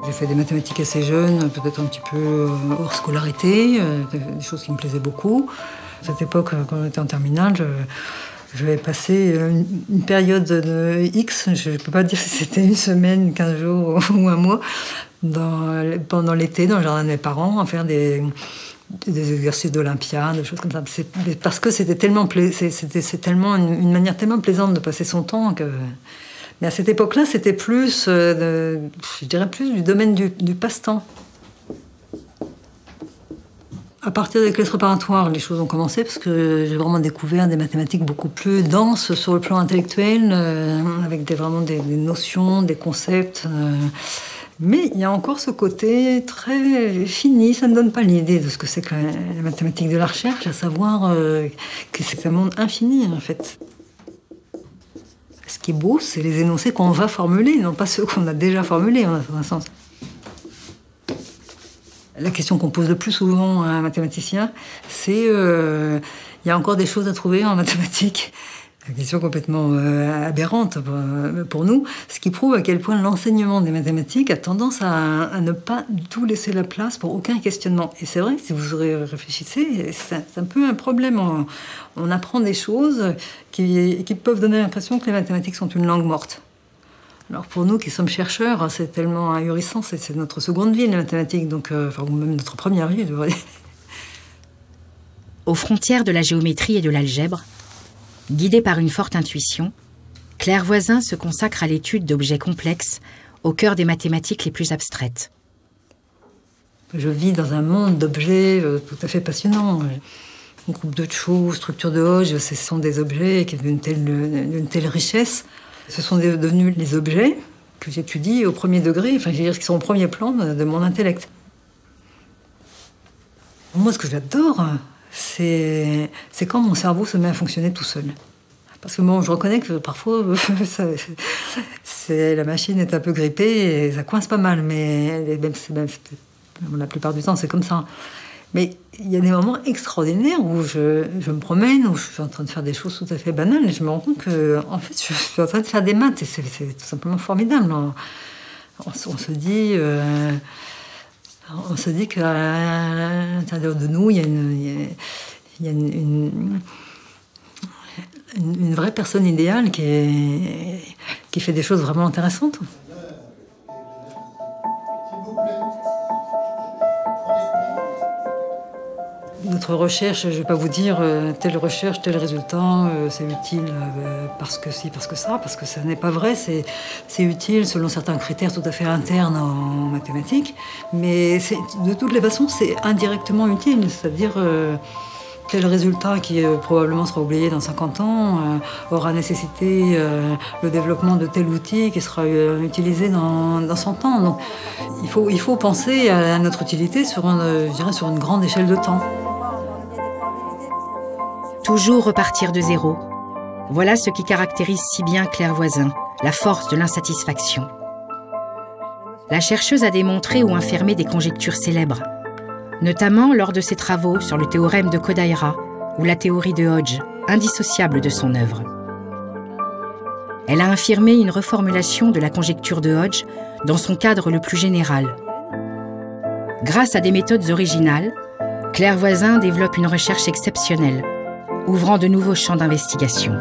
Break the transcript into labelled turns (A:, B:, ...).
A: J'ai fait des mathématiques assez jeune, peut-être un petit peu hors scolarité, des choses qui me plaisaient beaucoup. À cette époque, quand on était en terminale, j'avais passé une période de X, je ne peux pas dire si c'était une semaine, 15 jours ou un mois, pendant l'été, dans le jardin de mes parents, à faire des exercices d'Olympia, des choses comme ça. Parce que c'était tellement, c'est tellement une manière tellement plaisante de passer son temps que... Mais à cette époque-là, c'était plus, je dirais plus du domaine du passe-temps. À partir des classes préparatoires, les choses ont commencé parce que j'ai vraiment découvert des mathématiques beaucoup plus denses sur le plan intellectuel, avec vraiment des notions, des concepts. Mais il y a encore ce côté très fini, ça ne donne pas l'idée de ce que c'est que la mathématique de la recherche, à savoir que c'est un monde infini, en fait. Ce qui est beau, c'est les énoncés qu'on va formuler, non pas ceux qu'on a déjà formulés, en un sens. La question qu'on pose le plus souvent à un mathématicien, c'est il y a encore des choses à trouver en mathématiques. Une question complètement aberrante pour nous, ce qui prouve à quel point l'enseignement des mathématiques a tendance à ne pas du tout laisser la place pour aucun questionnement. Et c'est vrai que si vous réfléchissez, c'est un peu un problème. On apprend des choses qui peuvent donner l'impression que les mathématiques sont une langue morte. Alors pour nous qui sommes chercheurs, c'est tellement ahurissant, c'est notre seconde vie, les mathématiques, donc, ou même notre première vie, je devrais dire.
B: Aux frontières de la géométrie et de l'algèbre, guidée par une forte intuition, Claire Voisin se consacre à l'étude d'objets complexes au cœur des mathématiques les plus abstraites.
A: Je vis dans un monde d'objets tout à fait passionnant. Un groupe de Choux, structure de Hodge, ce sont des objets qui d'une telle richesse. Ce sont devenus les objets que j'étudie au premier degré, enfin, je veux dire, qui sont au premier plan de mon intellect. Moi, ce que j'adore, c'est quand mon cerveau se met à fonctionner tout seul. Parce que bon, je reconnais que parfois, la machine est un peu grippée et ça coince pas mal, mais la plupart du temps, c'est comme ça. Mais il y a des moments extraordinaires où je me promène, où je suis en train de faire des choses tout à fait banales, et je me rends compte que, en fait, je suis en train de faire des maths, et c'est tout simplement formidable. On se dit qu'à l'intérieur de nous, il y a une vraie personne idéale qui fait des choses vraiment intéressantes. Notre recherche, je ne vais pas vous dire telle recherche, tel résultat, c'est utile parce que si, parce que ça, parce que ça n'est pas vrai. C'est utile selon certains critères tout à fait internes en mathématiques, mais de toutes les façons, c'est indirectement utile. C'est-à-dire quel résultat qui probablement sera oublié dans 50 ans aura nécessité le développement de tel outil qui sera utilisé dans 100 ans. Donc, il faut penser à notre utilité sur une grande échelle de temps.
B: Toujours repartir de zéro. Voilà ce qui caractérise si bien Claire Voisin, la force de l'insatisfaction. La chercheuse a démontré ou infirmé des conjectures célèbres, notamment lors de ses travaux sur le théorème de Kodaira ou la théorie de Hodge, indissociable de son œuvre. Elle a infirmé une reformulation de la conjecture de Hodge dans son cadre le plus général. Grâce à des méthodes originales, Claire Voisin développe une recherche exceptionnelle, ouvrant de nouveaux champs d'investigation.